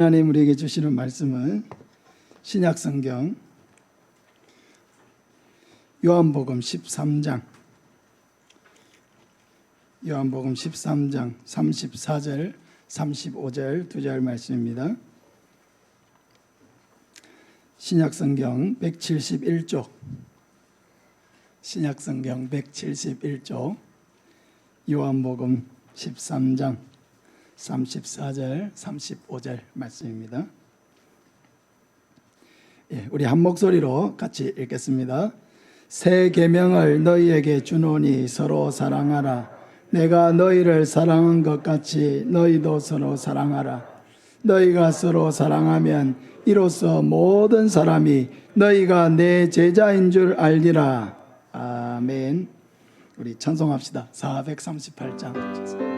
하나님 우리에게 주시는 말씀은 신약성경 요한복음 13장 34절 35절 두 절 말씀입니다. 신약성경 171쪽 요한복음 13장 34절 35절 말씀입니다. 우리 한 목소리로 같이 읽겠습니다. 새 계명을 너희에게 주노니 서로 사랑하라. 내가 너희를 사랑한 것 같이 너희도 서로 사랑하라. 너희가 서로 사랑하면 이로써 모든 사람이 너희가 내 제자인 줄 알리라. 아멘. 우리 찬송합시다. 438장.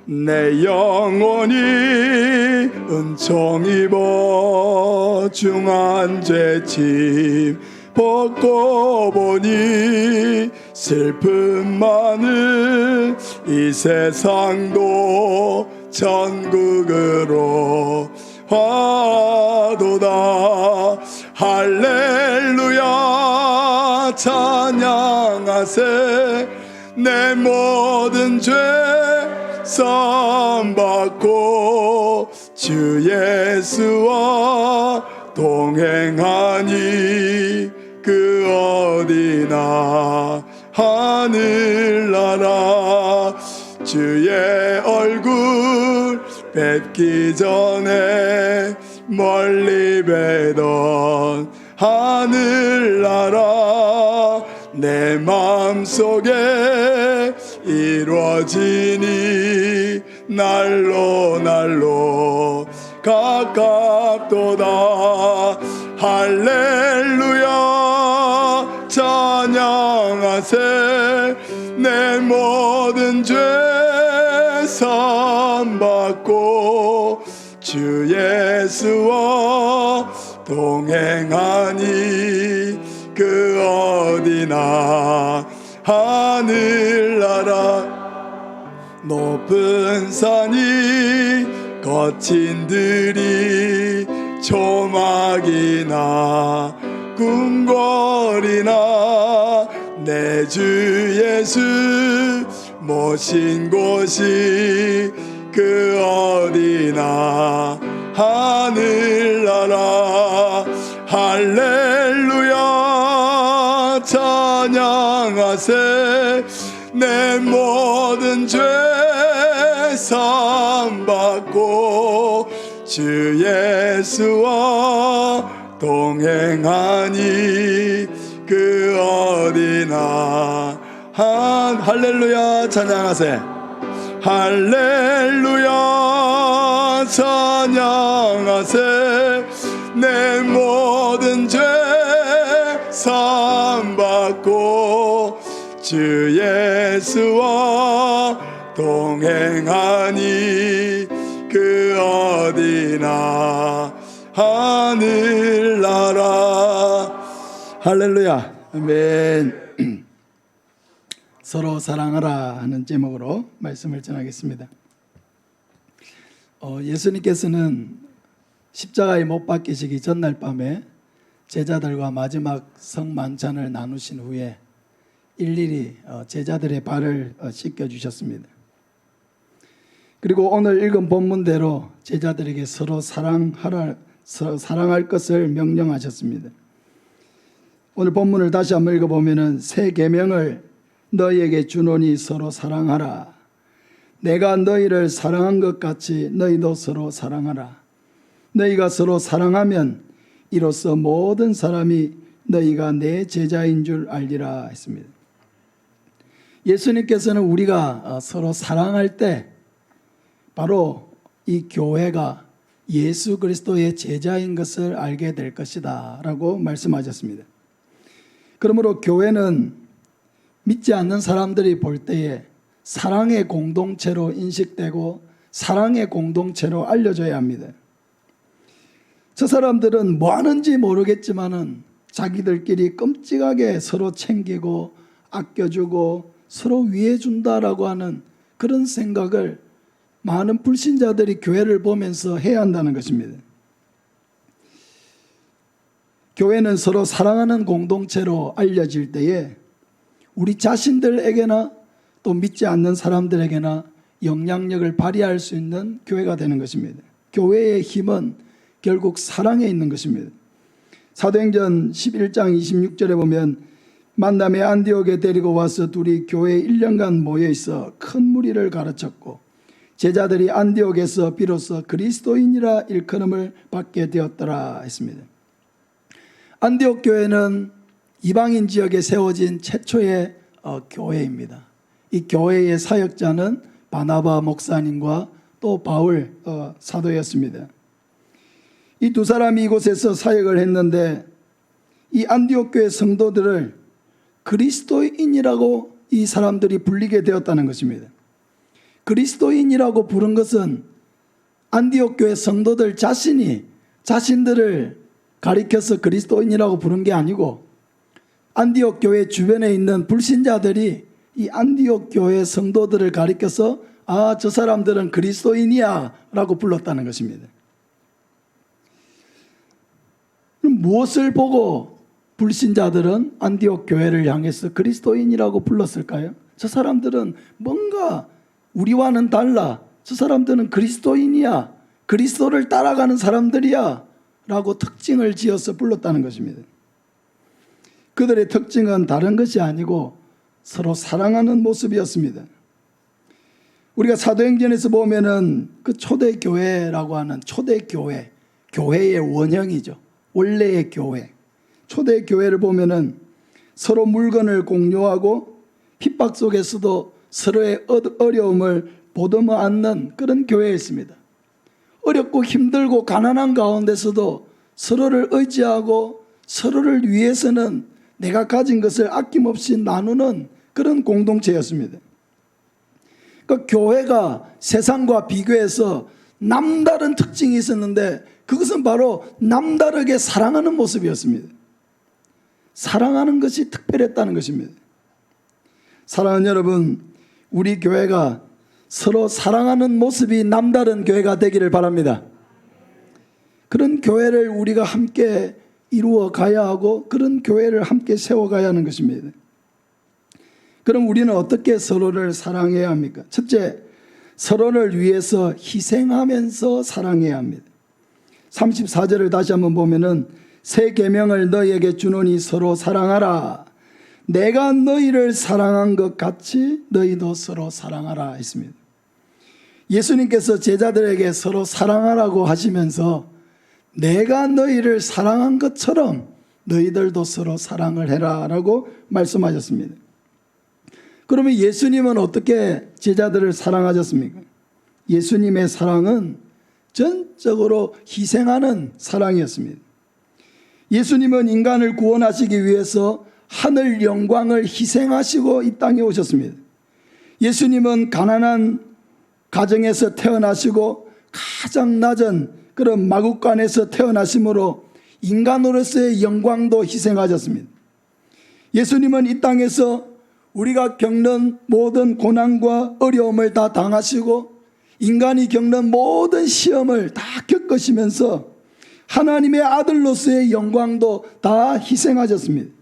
내 영혼이 은총 입어 중한 죄짐 벗고 보니 슬픔 많은 이 세상도 천국으로 화도다. 할렐루야 찬양하세. 내 모든 죄 선받고 주 예수와 동행하니 그 어디나 하늘나라. 주의 얼굴 뵙기 전에 멀리 뵈던 하늘나라. 내 마음속에 이루어지니 날로 가깝도다. 할렐루야 찬양하세. 내 모든 죄 선받고 주 예수와 동행하니 그 어디나 하늘나라. 높은 산이 거친 들이 조막이나 궁궐이나 내 주 예수 모신 곳이 그 어디나 하늘나라. 할렐루야 찬양하세. 내 모든 죄 선받고 주 예수와 동행하니 그 어디나 할렐루야 찬양하세. 할렐루야 찬양하세. 내 모든 죄 선받고 주 예수와 동행하니 그 어디나 하늘나라. 할렐루야. 아멘. 서로 사랑하라 하는 제목으로 말씀을 전하겠습니다. 예수님께서는 십자가에 못 박히시기 전날 밤에 제자들과 마지막 성만찬을 나누신 후에 일일이 제자들의 발을 씻겨주셨습니다. 그리고 오늘 읽은 본문대로 제자들에게 서로 사랑할 것을 명령하셨습니다. 오늘 본문을 다시 한번 읽어보면 새 계명을 너희에게 주노니 서로 사랑하라. 내가 너희를 사랑한 것 같이 너희도 서로 사랑하라. 너희가 서로 사랑하면 이로써 모든 사람이 너희가 내 제자인 줄 알리라 했습니다. 예수님께서는 우리가 서로 사랑할 때 바로 이 교회가 예수 그리스도의 제자인 것을 알게 될 것이다 라고 말씀하셨습니다. 그러므로 교회는 믿지 않는 사람들이 볼 때에 사랑의 공동체로 인식되고 사랑의 공동체로 알려져야 합니다. 저 사람들은 뭐 하는지 모르겠지만은 자기들끼리 끔찍하게 서로 챙기고 아껴주고 서로 위해 준다라고 하는 그런 생각을 많은 불신자들이 교회를 보면서 해야 한다는 것입니다. 교회는 서로 사랑하는 공동체로 알려질 때에 우리 자신들에게나 또 믿지 않는 사람들에게나 영향력을 발휘할 수 있는 교회가 되는 것입니다. 교회의 힘은 결국 사랑에 있는 것입니다. 사도행전 11장 26절에 보면 만남에 안디옥에 데리고 와서 둘이 교회에 1년간 모여 있어 큰 무리를 가르쳤고 제자들이 안디옥에서 비로소 그리스도인이라 일컬음을 받게 되었더라 했습니다. 안디옥 교회는 이방인 지역에 세워진 최초의 교회입니다. 이 교회의 사역자는 바나바 목사님과 또 바울 사도였습니다. 이 두 사람이 이곳에서 사역을 했는데 이 안디옥 교회 성도들을 그리스도인이라고 이 사람들이 불리게 되었다는 것입니다. 그리스도인이라고 부른 것은 안디옥 교회 성도들 자신이 자신들을 가리켜서 그리스도인이라고 부른 게 아니고 안디옥 교회 주변에 있는 불신자들이 이 안디옥 교회 성도들을 가리켜서 저 사람들은 그리스도인이야 라고 불렀다는 것입니다. 그럼 무엇을 보고 불신자들은 안디옥 교회를 향해서 그리스도인이라고 불렀을까요? 저 사람들은 뭔가 우리와는 달라. 저 사람들은 그리스도인이야. 그리스도를 따라가는 사람들이야 라고 특징을 지어서 불렀다는 것입니다. 그들의 특징은 다른 것이 아니고 서로 사랑하는 모습이었습니다. 우리가 사도행전에서 보면은 그 초대교회라고 하는 초대교회, 교회의 원형이죠. 원래의 교회. 초대교회를 보면은 서로 물건을 공유하고 핍박 속에서도 서로의 어려움을 보듬어 안는 그런 교회였습니다. 어렵고 힘들고 가난한 가운데서도 서로를 의지하고 서로를 위해서는 내가 가진 것을 아낌없이 나누는 그런 공동체였습니다. 그러니까 교회가 세상과 비교해서 남다른 특징이 있었는데 그것은 바로 남다르게 사랑하는 모습이었습니다. 사랑하는 것이 특별했다는 것입니다. 사랑하는 여러분, 우리 교회가 서로 사랑하는 모습이 남다른 교회가 되기를 바랍니다. 그런 교회를 우리가 함께 이루어 가야 하고 그런 교회를 함께 세워가야 하는 것입니다. 그럼 우리는 어떻게 서로를 사랑해야 합니까? 첫째, 서로를 위해서 희생하면서 사랑해야 합니다. 34절을 다시 한번 보면은 새 계명을 너희에게 주노니 서로 사랑하라. 내가 너희를 사랑한 것 같이 너희도 서로 사랑하라 했습니다. 예수님께서 제자들에게 서로 사랑하라고 하시면서 내가 너희를 사랑한 것처럼 너희들도 서로 사랑을 해라 라고 말씀하셨습니다. 그러면 예수님은 어떻게 제자들을 사랑하셨습니까? 예수님의 사랑은 전적으로 희생하는 사랑이었습니다. 예수님은 인간을 구원하시기 위해서 하늘 영광을 희생하시고 이 땅에 오셨습니다. 예수님은 가난한 가정에서 태어나시고 가장 낮은 그런 마구간에서 태어나심으로 인간으로서의 영광도 희생하셨습니다. 예수님은 이 땅에서 우리가 겪는 모든 고난과 어려움을 다 당하시고 인간이 겪는 모든 시험을 다 겪으시면서 하나님의 아들로서의 영광도 다 희생하셨습니다.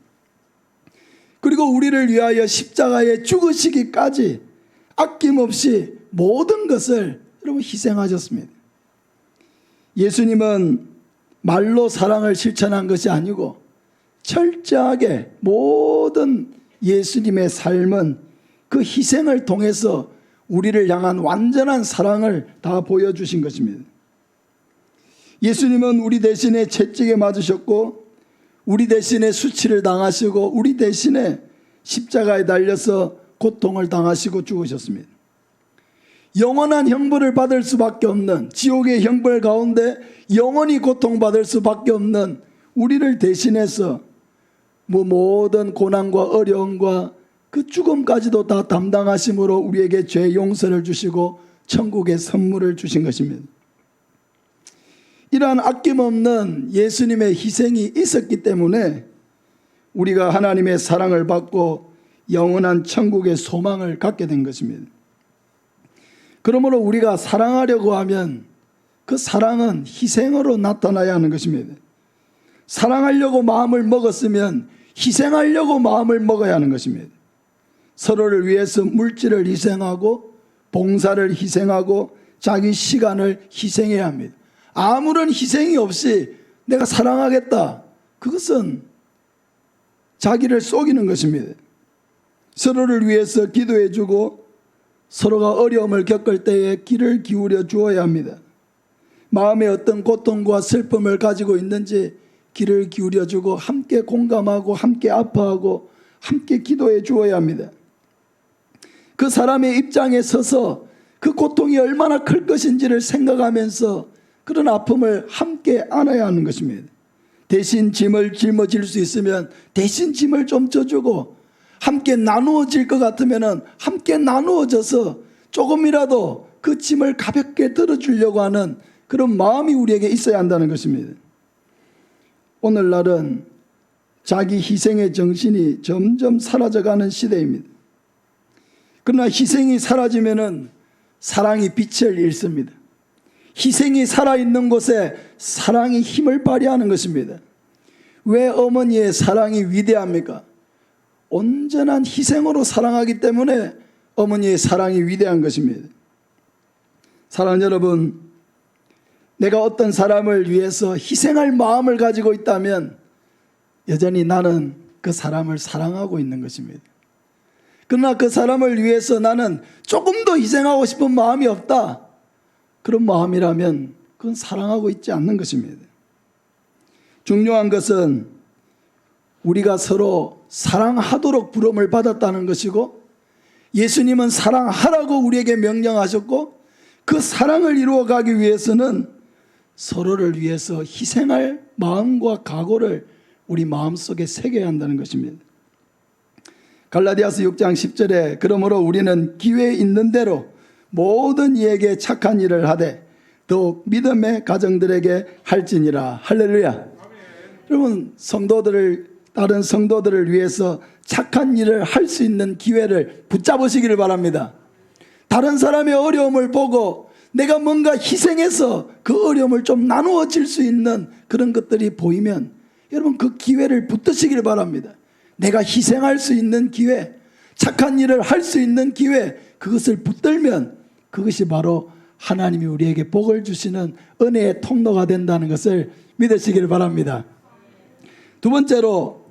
그리고 우리를 위하여 십자가에 죽으시기까지 아낌없이 모든 것을 여러분 희생하셨습니다. 예수님은 말로 사랑을 실천한 것이 아니고 철저하게 모든 예수님의 삶은 그 희생을 통해서 우리를 향한 완전한 사랑을 다 보여주신 것입니다. 예수님은 우리 대신에 채찍에 맞으셨고 우리 대신에 수치를 당하시고 우리 대신에 십자가에 달려서 고통을 당하시고 죽으셨습니다. 영원한 형벌을 받을 수밖에 없는 지옥의 형벌 가운데 영원히 고통받을 수밖에 없는 우리를 대신해서 모든 고난과 어려움과 그 죽음까지도 다 담당하심으로 우리에게 죄 용서를 주시고 천국의 선물을 주신 것입니다. 이러한 아낌없는 예수님의 희생이 있었기 때문에 우리가 하나님의 사랑을 받고 영원한 천국의 소망을 갖게 된 것입니다. 그러므로 우리가 사랑하려고 하면 그 사랑은 희생으로 나타나야 하는 것입니다. 사랑하려고 마음을 먹었으면 희생하려고 마음을 먹어야 하는 것입니다. 서로를 위해서 물질을 희생하고 봉사를 희생하고 자기 시간을 희생해야 합니다. 아무런 희생이 없이 내가 사랑하겠다, 그것은 자기를 속이는 것입니다. 서로를 위해서 기도해주고 서로가 어려움을 겪을 때에 귀를 기울여 주어야 합니다. 마음에 어떤 고통과 슬픔을 가지고 있는지 귀를 기울여 주고 함께 공감하고 함께 아파하고 함께 기도해 주어야 합니다. 그 사람의 입장에 서서 그 고통이 얼마나 클 것인지를 생각하면서 그런 아픔을 함께 안아야 하는 것입니다. 대신 짐을 짊어질 수 있으면 대신 짐을 좀 져주고, 함께 나누어질 것 같으면 함께 나누어져서 조금이라도 그 짐을 가볍게 들어주려고 하는 그런 마음이 우리에게 있어야 한다는 것입니다. 오늘날은 자기 희생의 정신이 점점 사라져가는 시대입니다. 그러나 희생이 사라지면은 사랑이 빛을 잃습니다. 희생이 살아있는 곳에 사랑이 힘을 발휘하는 것입니다. 왜 어머니의 사랑이 위대합니까? 온전한 희생으로 사랑하기 때문에 어머니의 사랑이 위대한 것입니다. 사랑하는 여러분, 내가 어떤 사람을 위해서 희생할 마음을 가지고 있다면 여전히 나는 그 사람을 사랑하고 있는 것입니다. 그러나 그 사람을 위해서 나는 조금 더 희생하고 싶은 마음이 없다, 그런 마음이라면 그건 사랑하고 있지 않는 것입니다. 중요한 것은 우리가 서로 사랑하도록 부름을 받았다는 것이고, 예수님은 사랑하라고 우리에게 명령하셨고, 그 사랑을 이루어가기 위해서는 서로를 위해서 희생할 마음과 각오를 우리 마음속에 새겨야 한다는 것입니다. 갈라디아서 6장 10절에 그러므로 우리는 기회 있는 대로 모든 이에게 착한 일을 하되 더욱 믿음의 가정들에게 할지니라. 할렐루야. 여러분, 다른 성도들을 위해서 착한 일을 할 수 있는 기회를 붙잡으시기를 바랍니다. 다른 사람의 어려움을 보고 내가 뭔가 희생해서 그 어려움을 좀 나누어질 수 있는 그런 것들이 보이면 여러분 그 기회를 붙드시기를 바랍니다. 내가 희생할 수 있는 기회, 착한 일을 할 수 있는 기회, 그것을 붙들면 그것이 바로 하나님이 우리에게 복을 주시는 은혜의 통로가 된다는 것을 믿으시기를 바랍니다. 두 번째로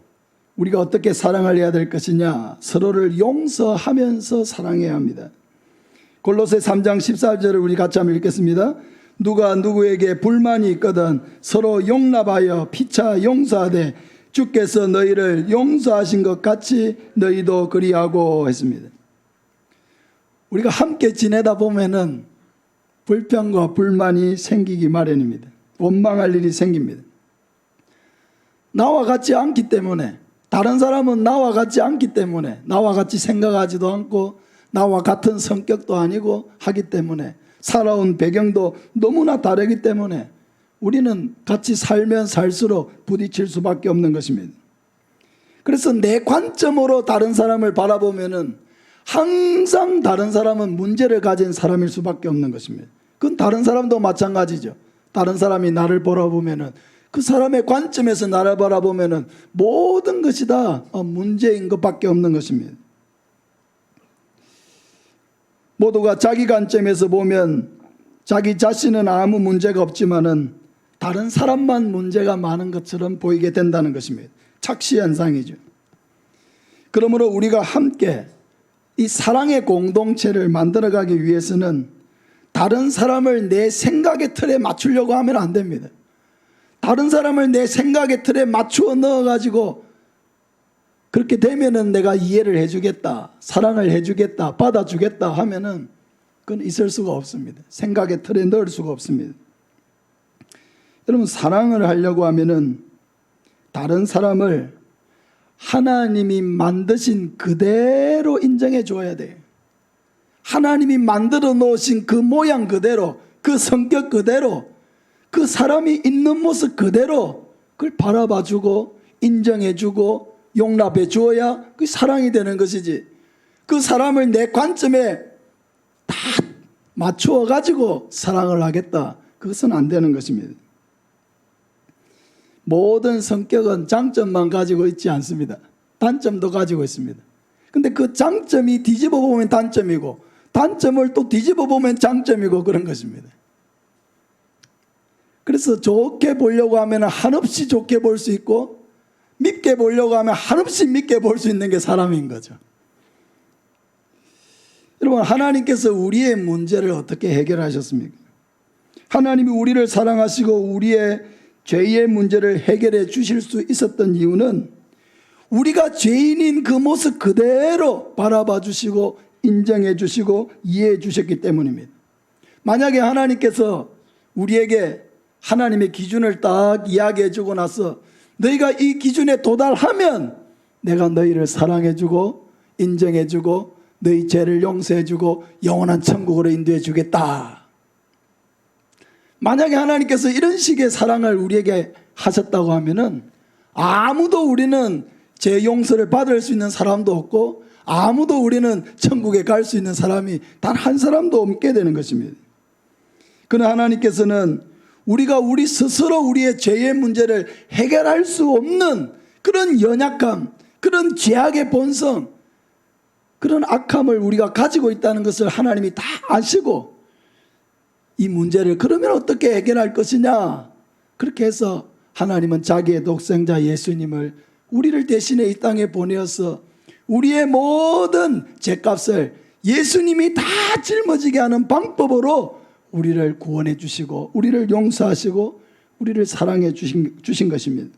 우리가 어떻게 사랑을 해야 될 것이냐, 서로를 용서하면서 사랑해야 합니다. 골로새 3장 14절을 우리 같이 한번 읽겠습니다. 누가 누구에게 불만이 있거든 서로 용납하여 피차 용서하되 주께서 너희를 용서하신 것 같이 너희도 그리하고 했습니다. 우리가 함께 지내다 보면은 불평과 불만이 생기기 마련입니다. 원망할 일이 생깁니다. 나와 같지 않기 때문에, 다른 사람은 나와 같지 않기 때문에, 나와 같이 생각하지도 않고 나와 같은 성격도 아니고 하기 때문에, 살아온 배경도 너무나 다르기 때문에 우리는 같이 살면 살수록 부딪힐 수밖에 없는 것입니다. 그래서 내 관점으로 다른 사람을 바라보면은 항상 다른 사람은 문제를 가진 사람일 수밖에 없는 것입니다. 그건 다른 사람도 마찬가지죠. 다른 사람이 나를 바라보면은 그 사람의 관점에서 나를 바라보면은 모든 것이 다 문제인 것밖에 없는 것입니다. 모두가 자기 관점에서 보면 자기 자신은 아무 문제가 없지만은 다른 사람만 문제가 많은 것처럼 보이게 된다는 것입니다. 착시현상이죠. 그러므로 우리가 함께 이 사랑의 공동체를 만들어가기 위해서는 다른 사람을 내 생각의 틀에 맞추려고 하면 안 됩니다. 다른 사람을 내 생각의 틀에 맞추어 넣어가지고 그렇게 되면은 내가 이해를 해주겠다, 사랑을 해주겠다, 받아주겠다 하면은 그건 있을 수가 없습니다. 생각의 틀에 넣을 수가 없습니다. 여러분, 사랑을 하려고 하면은 다른 사람을 하나님이 만드신 그대로 인정해 줘야 돼요. 하나님이 만들어 놓으신 그 모양 그대로, 그 성격 그대로, 그 사람이 있는 모습 그대로 그걸 바라봐 주고 인정해 주고 용납해 주어야 그 사랑이 되는 것이지, 그 사람을 내 관점에 다 맞추어 가지고 사랑을 하겠다, 그것은 안 되는 것입니다. 모든 성격은 장점만 가지고 있지 않습니다. 단점도 가지고 있습니다. 근데 그 장점이 뒤집어 보면 단점이고, 단점을 또 뒤집어 보면 장점이고, 그런 것입니다. 그래서 좋게 보려고 하면 한없이 좋게 볼 수 있고, 밉게 보려고 하면 한없이 밉게 볼 수 있는 게 사람인 거죠. 여러분, 하나님께서 우리의 문제를 어떻게 해결하셨습니까? 하나님이 우리를 사랑하시고 우리의 죄의 문제를 해결해 주실 수 있었던 이유는 우리가 죄인인 그 모습 그대로 바라봐 주시고 인정해 주시고 이해해 주셨기 때문입니다. 만약에 하나님께서 우리에게 하나님의 기준을 딱 이야기해 주고 나서 너희가 이 기준에 도달하면 내가 너희를 사랑해 주고 인정해 주고 너희 죄를 용서해 주고 영원한 천국으로 인도해 주겠다. 만약에 하나님께서 이런 식의 사랑을 우리에게 하셨다고 하면은 아무도 우리는 죄 용서를 받을 수 있는 사람도 없고 아무도 우리는 천국에 갈 수 있는 사람이 단 한 사람도 없게 되는 것입니다. 그러나 하나님께서는 우리가 우리 스스로 우리의 죄의 문제를 해결할 수 없는 그런 연약함, 그런 죄악의 본성, 그런 악함을 우리가 가지고 있다는 것을 하나님이 다 아시고 이 문제를 그러면 어떻게 해결할 것이냐, 그렇게 해서 하나님은 자기의 독생자 예수님을 우리를 대신에 이 땅에 보내어서 우리의 모든 죄값을 예수님이 다 짊어지게 하는 방법으로 우리를 구원해 주시고 우리를 용서하시고 우리를 사랑해 주신 것입니다.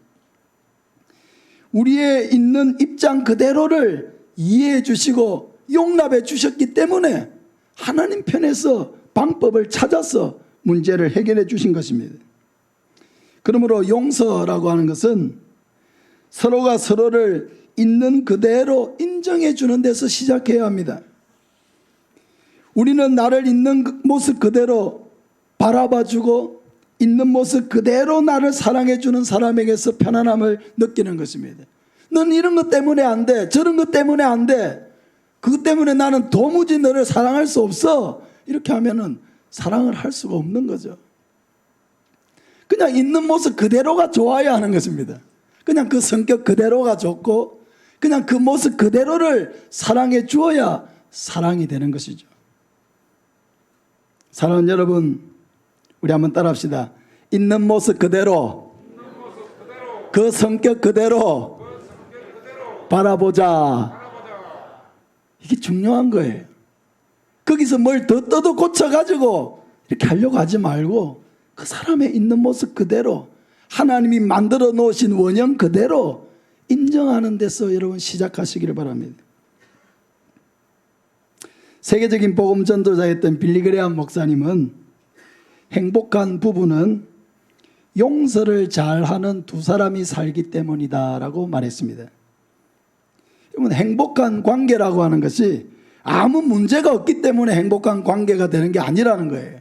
우리의 있는 입장 그대로를 이해해 주시고 용납해 주셨기 때문에 하나님 편에서 방법을 찾아서 문제를 해결해 주신 것입니다. 그러므로 용서라고 하는 것은 서로가 서로를 있는 그대로 인정해 주는 데서 시작해야 합니다. 우리는 나를 있는 모습 그대로 바라봐 주고 있는 모습 그대로 나를 사랑해 주는 사람에게서 편안함을 느끼는 것입니다. 넌 이런 것 때문에 안 돼, 저런 것 때문에 안 돼, 그것 때문에 나는 도무지 너를 사랑할 수 없어, 이렇게 하면은 사랑을 할 수가 없는 거죠. 그냥 있는 모습 그대로가 좋아야 하는 것입니다. 그냥 그 성격 그대로가 좋고 그냥 그 모습 그대로를 사랑해 주어야 사랑이 되는 것이죠. 사랑하는 여러분, 우리 한번 따라합시다. 있는 모습 그대로, 그 성격 그대로 바라보자. 이게 중요한 거예요. 거기서 뭘 더 떠도 고쳐가지고 이렇게 하려고 하지 말고 그 사람의 있는 모습 그대로 하나님이 만들어 놓으신 원형 그대로 인정하는 데서 여러분 시작하시기를 바랍니다. 세계적인 복음 전도자였던 빌리 그레함 목사님은 행복한 부부는 용서를 잘하는 두 사람이 살기 때문이다 라고 말했습니다. 여러분, 행복한 관계라고 하는 것이 아무 문제가 없기 때문에 행복한 관계가 되는 게 아니라는 거예요.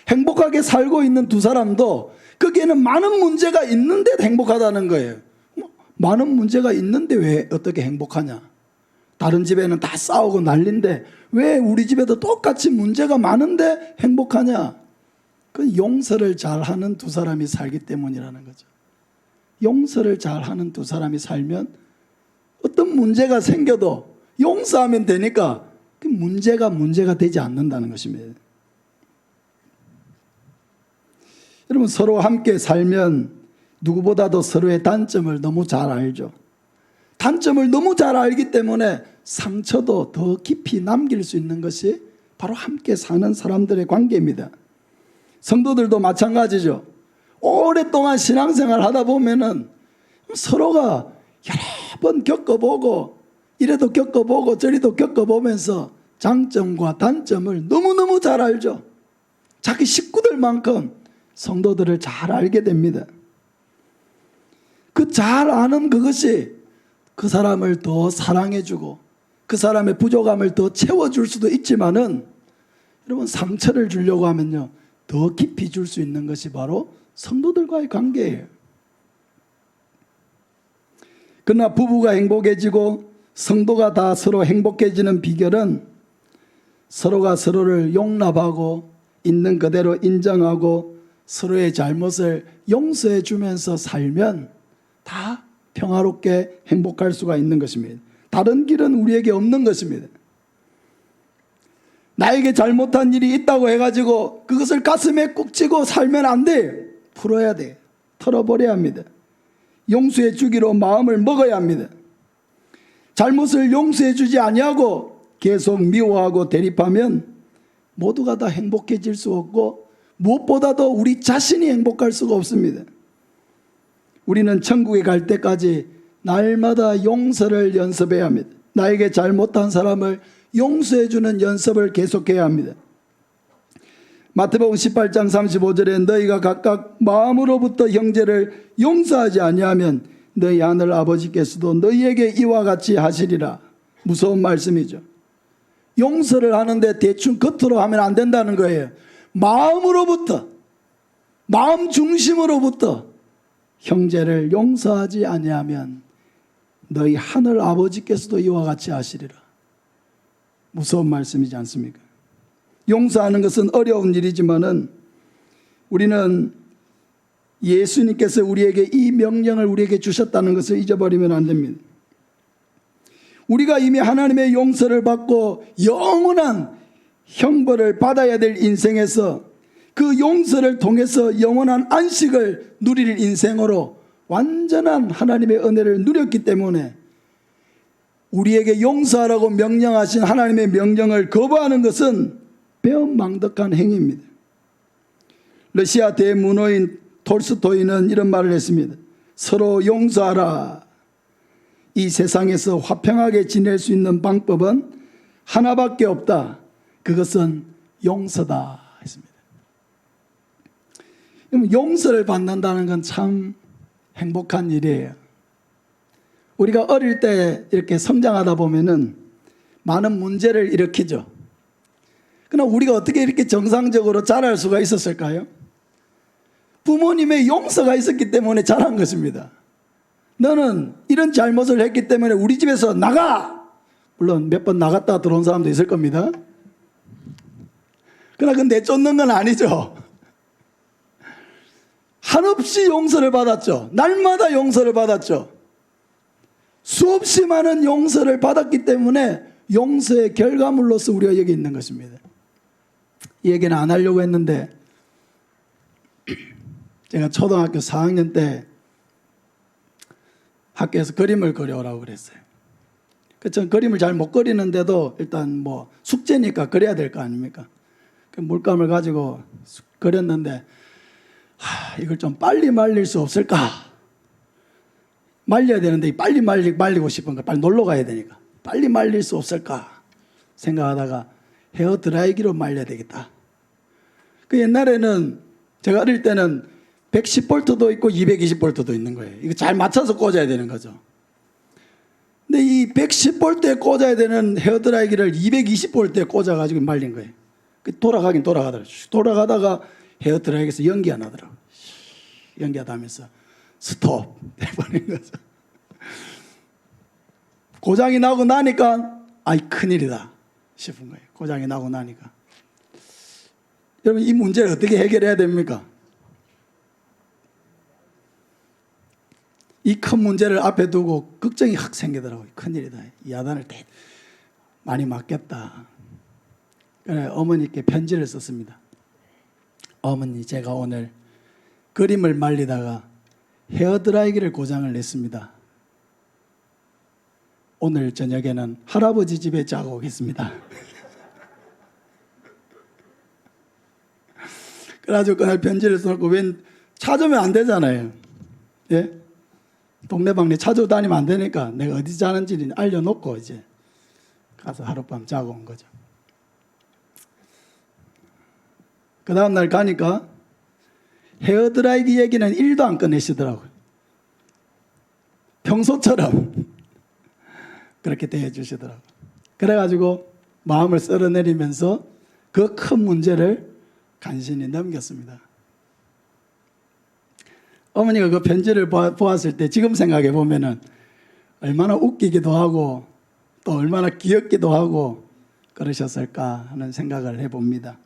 행복하게 살고 있는 두 사람도 거기에는 많은 문제가 있는데 행복하다는 거예요. 많은 문제가 있는데 왜 어떻게 행복하냐? 다른 집에는 다 싸우고 난린데 왜 우리 집에도 똑같이 문제가 많은데 행복하냐? 그건 용서를 잘하는 두 사람이 살기 때문이라는 거죠. 용서를 잘하는 두 사람이 살면 어떤 문제가 생겨도 용서하면 되니까 그 문제가 되지 않는다는 것입니다. 여러분, 서로 함께 살면 누구보다도 서로의 단점을 너무 잘 알죠. 단점을 너무 잘 알기 때문에 상처도 더 깊이 남길 수 있는 것이 바로 함께 사는 사람들의 관계입니다. 성도들도 마찬가지죠. 오랫동안 신앙생활 하다 보면은 서로가 여러 번 겪어보고 이래도 겪어보고 저리도 겪어보면서 장점과 단점을 너무너무 잘 알죠. 자기 식구들만큼 성도들을 잘 알게 됩니다. 그 잘 아는 그것이 그 사람을 더 사랑해주고 그 사람의 부족함을 더 채워줄 수도 있지만은 여러분, 상처를 주려고 하면요 더 깊이 줄 수 있는 것이 바로 성도들과의 관계예요. 그러나 부부가 행복해지고 성도가 다 서로 행복해지는 비결은 서로가 서로를 용납하고 있는 그대로 인정하고 서로의 잘못을 용서해 주면서 살면 다 평화롭게 행복할 수가 있는 것입니다. 다른 길은 우리에게 없는 것입니다. 나에게 잘못한 일이 있다고 해가지고 그것을 가슴에 꾹 쥐고 살면 안 돼요. 풀어야 돼요. 털어버려야 합니다. 용서해 주기로 마음을 먹어야 합니다. 잘못을 용서해 주지 아니하고 계속 미워하고 대립하면 모두가 다 행복해질 수 없고 무엇보다도 우리 자신이 행복할 수가 없습니다. 우리는 천국에 갈 때까지 날마다 용서를 연습해야 합니다. 나에게 잘못한 사람을 용서해 주는 연습을 계속해야 합니다. 마태복음 18장 35절에 너희가 각각 마음으로부터 형제를 용서하지 아니하면 너희 하늘 아버지께서도 너희에게 이와 같이 하시리라. 무서운 말씀이죠. 용서를 하는데 대충 겉으로 하면 안 된다는 거예요. 마음으로부터, 마음 중심으로부터 형제를 용서하지 아니하면 너희 하늘 아버지께서도 이와 같이 하시리라. 무서운 말씀이지 않습니까? 용서하는 것은 어려운 일이지만은 우리는 예수님께서 우리에게 이 명령을 우리에게 주셨다는 것을 잊어버리면 안 됩니다. 우리가 이미 하나님의 용서를 받고 영원한 형벌을 받아야 될 인생에서 그 용서를 통해서 영원한 안식을 누릴 인생으로 완전한 하나님의 은혜를 누렸기 때문에 우리에게 용서하라고 명령하신 하나님의 명령을 거부하는 것은 배은망덕한 행위입니다. 러시아 대문호인 톨스토이는 이런 말을 했습니다. 서로 용서하라. 이 세상에서 화평하게 지낼 수 있는 방법은 하나밖에 없다. 그것은 용서다 했습니다. 용서를 받는다는 건 참 행복한 일이에요. 우리가 어릴 때 이렇게 성장하다 보면은 많은 문제를 일으키죠. 그러나 우리가 어떻게 이렇게 정상적으로 자랄 수가 있었을까요? 부모님의 용서가 있었기 때문에 자란 것입니다. 너는 이런 잘못을 했기 때문에 우리 집에서 나가! 물론 몇 번 나갔다 들어온 사람도 있을 겁니다. 그러나 그건 내쫓는 건 아니죠. 한없이 용서를 받았죠. 날마다 용서를 받았죠. 수없이 많은 용서를 받았기 때문에 용서의 결과물로서 우리가 여기 있는 것입니다. 이 얘기는 안 하려고 했는데 제가 초등학교 4학년 때 학교에서 그림을 그려오라고 그랬어요. 전 그림을 잘 못 그리는데도 일단 뭐 숙제니까 그려야 될 거 아닙니까? 그 물감을 가지고 그렸는데 이걸 좀 빨리 말릴 수 없을까? 말려야 되는데 빨리 말리고 싶은 거 빨리 놀러 가야 되니까 빨리 말릴 수 없을까 생각하다가 헤어 드라이기로 말려야 되겠다. 그 옛날에는 제가 어릴 때는 110볼트도 있고 220볼트도 있는 거예요. 이거 잘 맞춰서 꽂아야 되는 거죠. 근데 이 110볼트에 꽂아야 되는 헤어 드라이기를 220볼트에 꽂아가지고 말린 거예요. 돌아가긴 돌아가더라고요. 돌아가다가 헤어 드라이기에서 연기가 나더라고요. 연기가 나면서 스톱 해버린 거죠. 고장이 나고 나니까 아이 큰일이다 싶은 거예요. 고장이 나고 나니까. 여러분 이 문제를 어떻게 해결해야 됩니까? 이 큰 문제를 앞에 두고 걱정이 확 생기더라고요. 큰일이다. 이 야단을 많이 맞겠다. 그래 어머니께 편지를 썼습니다. 어머니 제가 오늘 그림을 말리다가 헤어드라이기를 고장을 냈습니다. 오늘 저녁에는 할아버지 집에 자고 오겠습니다. 그래가지고 그날 편지를 써놓고 웬 찾으면 안 되잖아요. 예? 동네방네 찾아다니면 안 되니까 내가 어디 자는지 알려놓고 이제 가서 하룻밤 자고 온 거죠. 그 다음날 가니까 헤어드라이기 얘기는 1도 안 꺼내시더라고요. 평소처럼 그렇게 대해주시더라고요. 그래가지고 마음을 썰어내리면서 그 큰 문제를 간신히 넘겼습니다. 어머니가 그 편지를 보았을 때 지금 생각해 보면은 얼마나 웃기기도 하고 또 얼마나 귀엽기도 하고 그러셨을까 하는 생각을 해봅니다.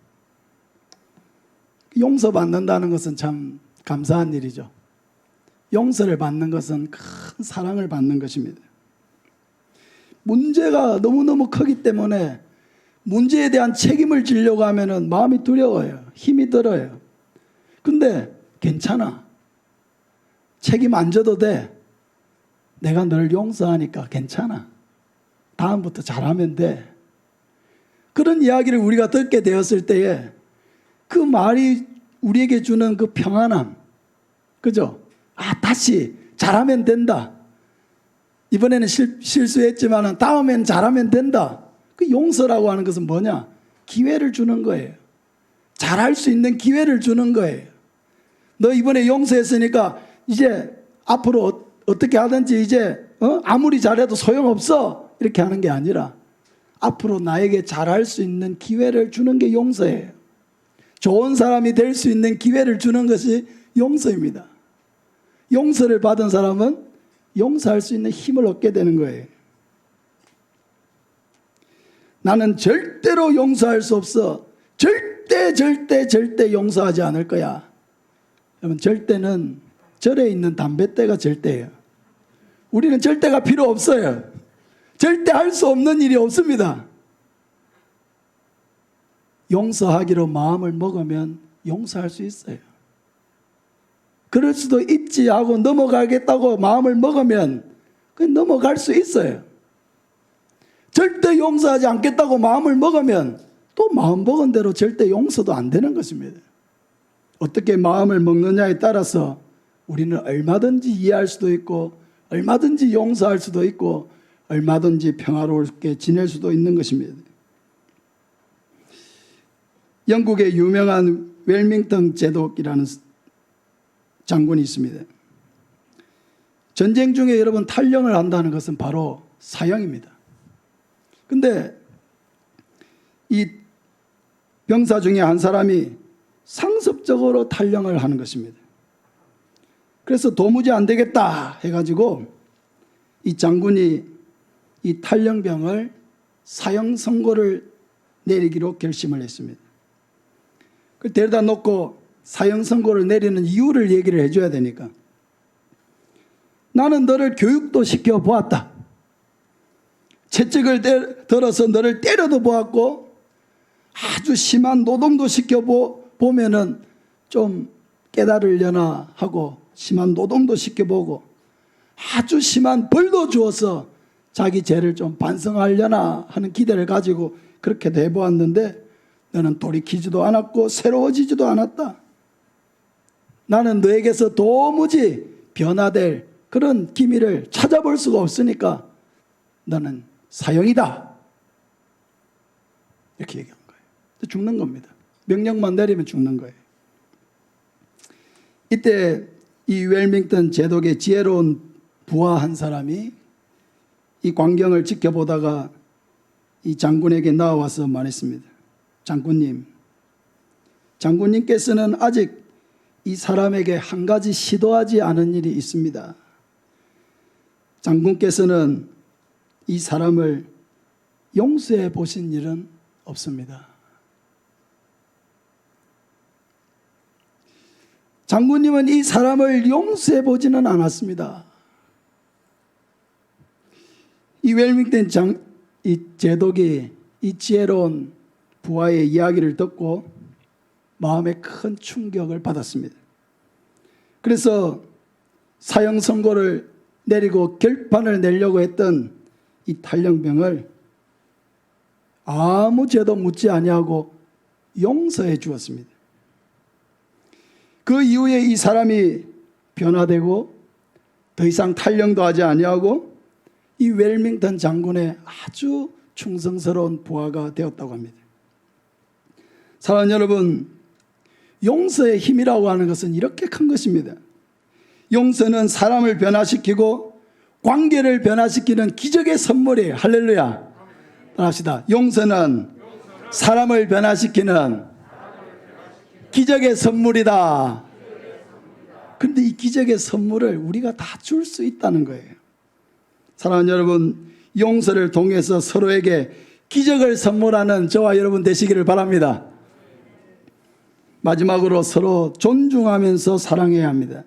용서받는다는 것은 참 감사한 일이죠. 용서를 받는 것은 큰 사랑을 받는 것입니다. 문제가 너무너무 크기 때문에 문제에 대한 책임을 지려고 하면 마음이 두려워요. 힘이 들어요. 근데 괜찮아. 책임 안 져도 돼. 내가 널 용서하니까 괜찮아. 다음부터 잘하면 돼. 그런 이야기를 우리가 듣게 되었을 때에 그 말이 우리에게 주는 그 평안함, 그죠? 다시 잘하면 된다. 이번에는 실수했지만 다음엔 잘하면 된다. 그 용서라고 하는 것은 뭐냐? 기회를 주는 거예요. 잘할 수 있는 기회를 주는 거예요. 너 이번에 용서했으니까 이제 앞으로 어떻게 하든지 이제 아무리 잘해도 소용없어. 이렇게 하는 게 아니라 앞으로 나에게 잘할 수 있는 기회를 주는 게 용서예요. 좋은 사람이 될 수 있는 기회를 주는 것이 용서입니다. 용서를 받은 사람은 용서할 수 있는 힘을 얻게 되는 거예요. 나는 절대로 용서할 수 없어. 절대 용서하지 않을 거야. 여러분, 절대는 절에 있는 담뱃대가 절대예요. 우리는 절대가 필요 없어요. 절대 할 수 없는 일이 없습니다. 용서하기로 마음을 먹으면 용서할 수 있어요. 그럴 수도 있지 하고 넘어가겠다고 마음을 먹으면 넘어갈 수 있어요. 절대 용서하지 않겠다고 마음을 먹으면 또 마음 먹은 대로 절대 용서도 안 되는 것입니다. 어떻게 마음을 먹느냐에 따라서 우리는 얼마든지 이해할 수도 있고 얼마든지 용서할 수도 있고 얼마든지 평화롭게 지낼 수도 있는 것입니다. 영국의 유명한 웰밍턴 제독이라는 장군이 있습니다. 전쟁 중에 여러분 탈영을 한다는 것은 바로 사형입니다. 근데 이 병사 중에 한 사람이 상습적으로 탈영을 하는 것입니다. 그래서 도무지 안 되겠다 해가지고 이 장군이 이 탈영병을 사형 선고를 내리기로 결심을 했습니다. 그 데려다 놓고 사형 선고를 내리는 이유를 얘기를 해줘야 되니까, 나는 너를 교육도 시켜보았다. 채찍을 들어서 너를 때려도 보았고 아주 심한 노동도 시켜보면은 좀 깨달으려나 하고 심한 노동도 시켜보고 아주 심한 벌도 주어서 자기 죄를 좀 반성하려나 하는 기대를 가지고 그렇게도 해보았는데 너는 돌이키지도 않았고 새로워지지도 않았다. 나는 너에게서 도무지 변화될 그런 기미를 찾아볼 수가 없으니까 너는 사형이다. 이렇게 얘기한 거예요. 죽는 겁니다. 명령만 내리면 죽는 거예요. 이때 이 웰밍턴 제독의 지혜로운 부하 한 사람이 이 광경을 지켜보다가 이 장군에게 나와서 말했습니다. 장군님께서는 아직 이 사람에게 한 가지 시도하지 않은 일이 있습니다. 장군께서는 이 사람을 용서해 보신 일은 없습니다. 장군님은 이 사람을 용서해 보지는 않았습니다. 이 웰밍턴 이 제독이 이 지혜로운 부하의 이야기를 듣고 마음에 큰 충격을 받았습니다. 그래서 사형 선고를 내리고 결판을 내려고 했던 이 탈영병을 아무 죄도 묻지 아니하고 용서해 주었습니다. 그 이후에 이 사람이 변화되고 더 이상 탈영도 하지 아니하고 이 웰밍턴 장군의 아주 충성스러운 부하가 되었다고 합니다. 사랑하는 여러분, 용서의 힘이라고 하는 것은 이렇게 큰 것입니다. 용서는 사람을 변화시키고 관계를 변화시키는 기적의 선물이에요. 할렐루야. 합시다. 용서는 사람을 변화시키는 기적의 선물이다. 그런데 이 기적의 선물을 우리가 다 줄 수 있다는 거예요. 사랑하는 여러분, 용서를 통해서 서로에게 기적을 선물하는 저와 여러분 되시기를 바랍니다. 마지막으로 서로 존중하면서 사랑해야 합니다.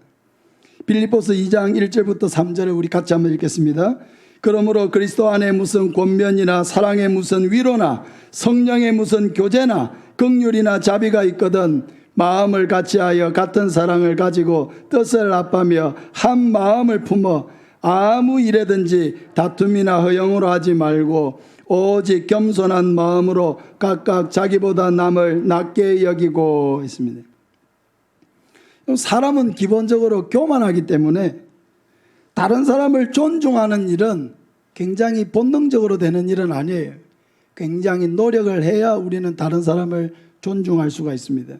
빌립보서 2장 1절부터 3절을 우리 같이 한번 읽겠습니다. 그러므로 그리스도 안에 무슨 권면이나 사랑에 무슨 위로나 성령에 무슨 교제나 긍휼이나 자비가 있거든 마음을 같이하여 같은 사랑을 가지고 뜻을 합하며 한 마음을 품어 아무 일에든지 다툼이나 허영으로 하지 말고 오직 겸손한 마음으로 각각 자기보다 남을 낮게 여기고 있습니다. 사람은 기본적으로 교만하기 때문에 다른 사람을 존중하는 일은 굉장히 본능적으로 되는 일은 아니에요. 굉장히 노력을 해야 우리는 다른 사람을 존중할 수가 있습니다.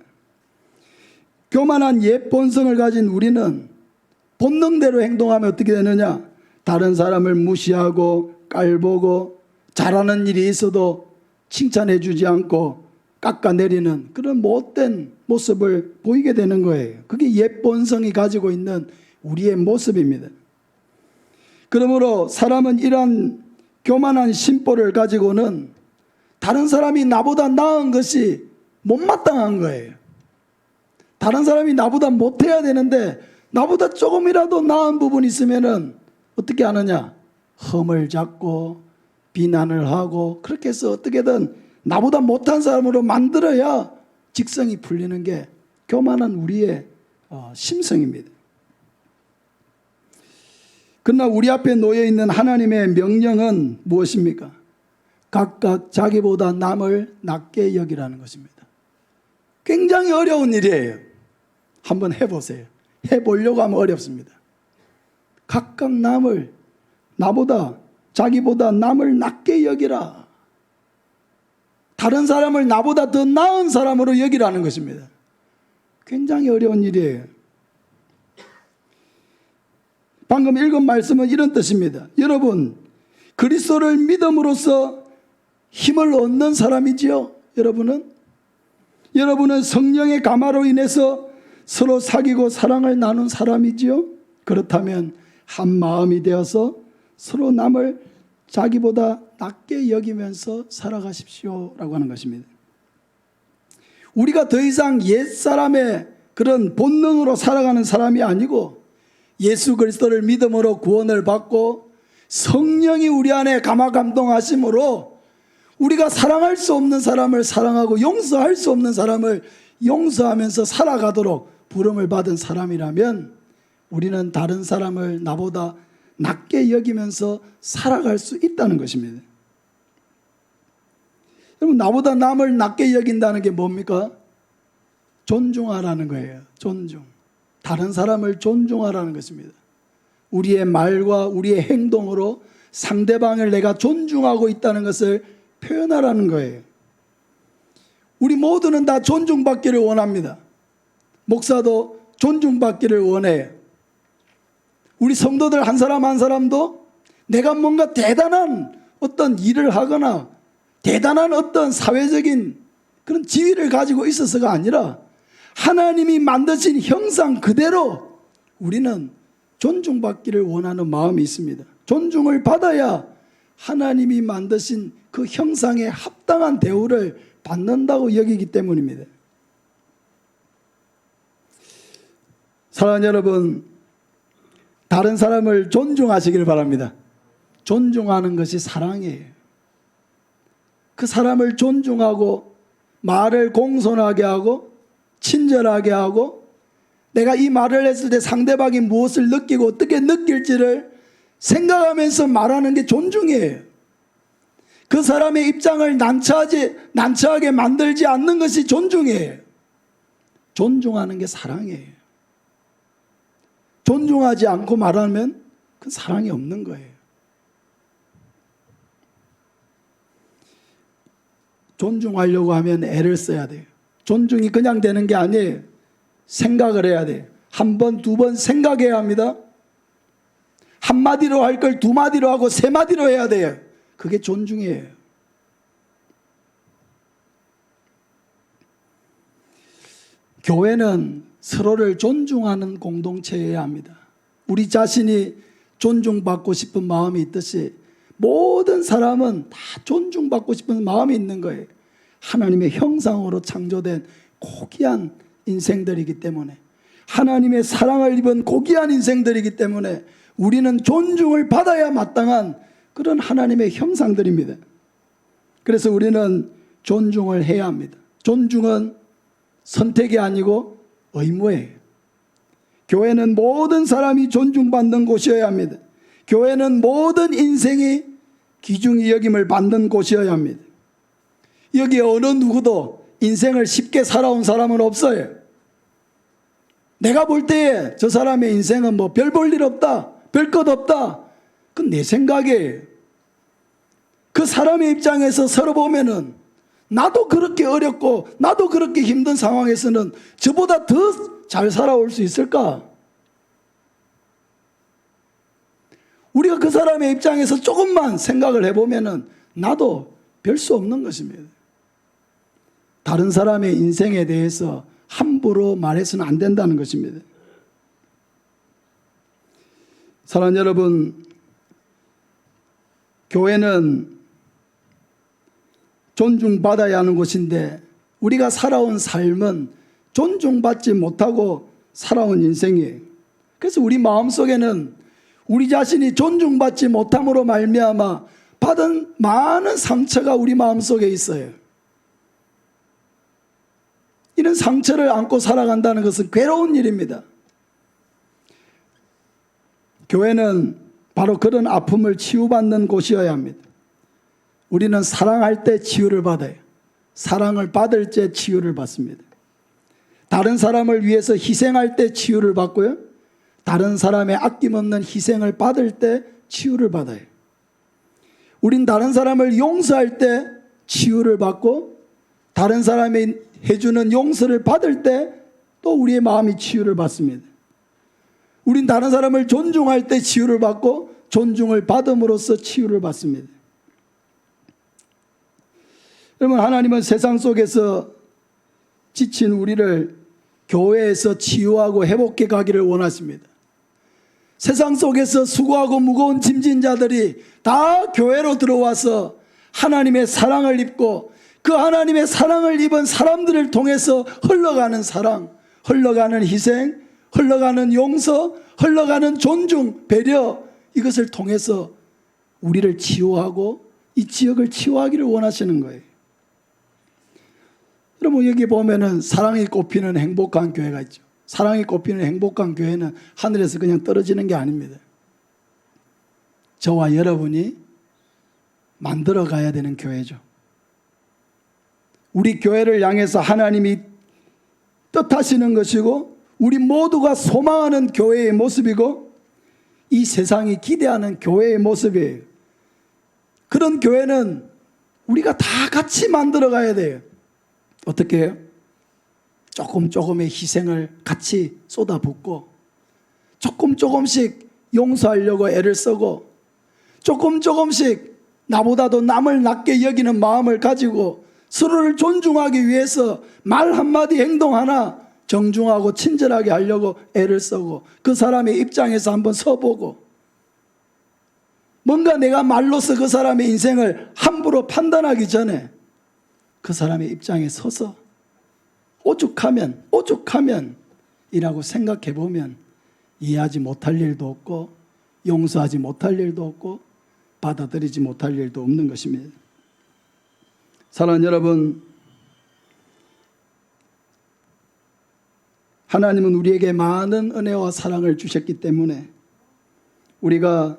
교만한 옛 본성을 가진 우리는 본능대로 행동하면 어떻게 되느냐? 다른 사람을 무시하고 깔보고 잘하는 일이 있어도 칭찬해 주지 않고 깎아내리는 그런 못된 모습을 보이게 되는 거예요. 그게 옛 본성이 가지고 있는 우리의 모습입니다. 그러므로 사람은 이러한 교만한 심보를 가지고는 다른 사람이 나보다 나은 것이 못마땅한 거예요. 다른 사람이 나보다 못해야 되는데 나보다 조금이라도 나은 부분이 있으면은 어떻게 하느냐? 흠을 잡고 비난을 하고 그렇게 해서 어떻게든 나보다 못한 사람으로 만들어야 직성이 풀리는 게 교만한 우리의 심성입니다. 그러나 우리 앞에 놓여 있는 하나님의 명령은 무엇입니까? 각각 자기보다 남을 낮게 여기라는 것입니다. 굉장히 어려운 일이에요. 한번 해보세요. 해보려고 하면 어렵습니다. 각각 남을 자기보다 남을 낮게 여기라. 다른 사람을 나보다 더 나은 사람으로 여기라는 것입니다. 굉장히 어려운 일이에요. 방금 읽은 말씀은 이런 뜻입니다. 여러분, 그리스도를 믿음으로써 힘을 얻는 사람이지요. 여러분은 성령의 감화로 인해서 서로 사귀고 사랑을 나눈 사람이지요. 그렇다면 한 마음이 되어서 서로 남을 자기보다 낮게 여기면서 살아가십시오 라고 하는 것입니다. 우리가 더 이상 옛사람의 그런 본능으로 살아가는 사람이 아니고 예수 그리스도를 믿음으로 구원을 받고 성령이 우리 안에 감화 감동하심으로 우리가 사랑할 수 없는 사람을 사랑하고 용서할 수 없는 사람을 용서하면서 살아가도록 부름을 받은 사람이라면 우리는 다른 사람을 나보다 낮게 여기면서 살아갈 수 있다는 것입니다. 여러분, 나보다 남을 낮게 여긴다는 게 뭡니까? 존중하라는 거예요. 존중. 다른 사람을 존중하라는 것입니다. 우리의 말과 우리의 행동으로 상대방을 내가 존중하고 있다는 것을 표현하라는 거예요. 우리 모두는 다 존중받기를 원합니다. 목사도 존중받기를 원해요. 우리 성도들 한 사람 한 사람도 내가 뭔가 대단한 어떤 일을 하거나 대단한 어떤 사회적인 그런 지위를 가지고 있어서가 아니라 하나님이 만드신 형상 그대로 우리는 존중받기를 원하는 마음이 있습니다. 존중을 받아야 하나님이 만드신 그 형상에 합당한 대우를 받는다고 여기기 때문입니다. 사랑하는 여러분, 다른 사람을 존중하시길 바랍니다. 존중하는 것이 사랑이에요. 그 사람을 존중하고 말을 공손하게 하고 친절하게 하고 내가 이 말을 했을 때 상대방이 무엇을 느끼고 어떻게 느낄지를 생각하면서 말하는 게 존중이에요. 그 사람의 입장을 난처하게 만들지 않는 것이 존중이에요. 존중하는 게 사랑이에요. 존중하지 않고 말하면 그 사랑이 없는 거예요. 존중하려고 하면 애를 써야 돼요. 존중이 그냥 되는 게 아니에요. 생각을 해야 돼요. 한 번, 두 번 생각해야 합니다. 한마디로 할 걸 두 마디로 하고 세 마디로 해야 돼요. 그게 존중이에요. 교회는 서로를 존중하는 공동체여야 합니다. 우리 자신이 존중받고 싶은 마음이 있듯이 모든 사람은 다 존중받고 싶은 마음이 있는 거예요. 하나님의 형상으로 창조된 고귀한 인생들이기 때문에, 하나님의 사랑을 입은 고귀한 인생들이기 때문에 우리는 존중을 받아야 마땅한 그런 하나님의 형상들입니다. 그래서 우리는 존중을 해야 합니다. 존중은 선택이 아니고 의무예요. 교회는 모든 사람이 존중받는 곳이어야 합니다. 교회는 모든 인생이 귀중히 여김을 받는 곳이어야 합니다. 여기 어느 누구도 인생을 쉽게 살아온 사람은 없어요. 내가 볼 때에 저 사람의 인생은 뭐 별 볼 일 없다, 별 것 없다, 그건 내 생각이에요. 그 사람의 입장에서 서로 보면은 나도 그렇게 어렵고 나도 그렇게 힘든 상황에서는 저보다 더 잘 살아올 수 있을까? 우리가 그 사람의 입장에서 조금만 생각을 해보면은 나도 별 수 없는 것입니다. 다른 사람의 인생에 대해서 함부로 말해서는 안 된다는 것입니다. 사랑하는 여러분, 교회는 존중받아야 하는 곳인데 우리가 살아온 삶은 존중받지 못하고 살아온 인생이에요. 그래서 우리 마음속에는 우리 자신이 존중받지 못함으로 말미암아 받은 많은 상처가 우리 마음속에 있어요. 이런 상처를 안고 살아간다는 것은 괴로운 일입니다. 교회는 바로 그런 아픔을 치유받는 곳이어야 합니다. 우리는 사랑할 때 치유를 받아요. 사랑을 받을 때 치유를 받습니다. 다른 사람을 위해서 희생할 때 치유를 받고요, 다른 사람의 아낌없는 희생을 받을 때 치유를 받아요. 우린 다른 사람을 용서할 때 치유를 받고, 다른 사람이 해주는 용서를 받을 때 또 우리의 마음이 치유를 받습니다. 우린 다른 사람을 존중할 때 치유를 받고, 존중을 받음으로써 치유를 받습니다. 여러분, 하나님은 세상 속에서 지친 우리를 교회에서 치유하고 회복해 가기를 원하십니다. 세상 속에서 수고하고 무거운 짐진 자들이 다 교회로 들어와서 하나님의 사랑을 입고, 그 하나님의 사랑을 입은 사람들을 통해서 흘러가는 사랑, 흘러가는 희생, 흘러가는 용서, 흘러가는 존중, 배려, 이것을 통해서 우리를 치유하고 이 지역을 치유하기를 원하시는 거예요. 여러분, 여기 보면은 사랑이 꽃피는 행복한 교회가 있죠. 사랑이 꽃피는 행복한 교회는 하늘에서 그냥 떨어지는 게 아닙니다. 저와 여러분이 만들어 가야 되는 교회죠. 우리 교회를 향해서 하나님이 뜻하시는 것이고, 우리 모두가 소망하는 교회의 모습이고, 이 세상이 기대하는 교회의 모습이에요. 그런 교회는 우리가 다 같이 만들어 가야 돼요. 어떻게 해요? 조금의 희생을 같이 쏟아붓고, 조금씩 용서하려고 애를 쓰고, 조금씩 나보다도 남을 낮게 여기는 마음을 가지고 서로를 존중하기 위해서 말 한마디 행동 하나 정중하고 친절하게 하려고 애를 쓰고, 그 사람의 입장에서 한번 서보고, 뭔가 내가 말로서 그 사람의 인생을 함부로 판단하기 전에 그 사람의 입장에 서서 오죽하면 이라고 생각해 보면 이해하지 못할 일도 없고, 용서하지 못할 일도 없고, 받아들이지 못할 일도 없는 것입니다. 사랑하는 여러분, 하나님은 우리에게 많은 은혜와 사랑을 주셨기 때문에 우리가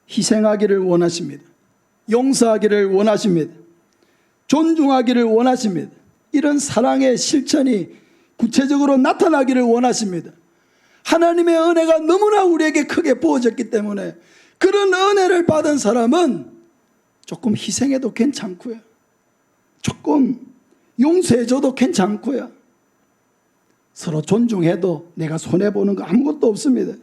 희생하기를 원하십니다. 용서하기를 원하십니다. 존중하기를 원하십니다. 이런 사랑의 실천이 구체적으로 나타나기를 원하십니다. 하나님의 은혜가 너무나 우리에게 크게 부어졌기 때문에 그런 은혜를 받은 사람은 조금 희생해도 괜찮고요, 조금 용서해줘도 괜찮고요, 서로 존중해도 내가 손해보는 거 아무것도 없습니다.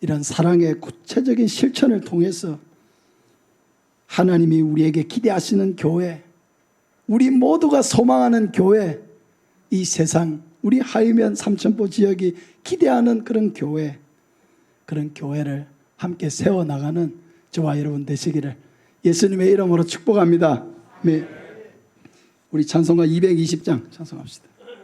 이런 사랑의 구체적인 실천을 통해서 하나님이 우리에게 기대하시는 교회, 우리 모두가 소망하는 교회, 이 세상, 우리 하이면 삼천포 지역이 기대하는 그런 교회, 그런 교회를 함께 세워나가는 저와 여러분 되시기를 예수님의 이름으로 축복합니다. 네. 우리 찬송가 220장 찬송합시다.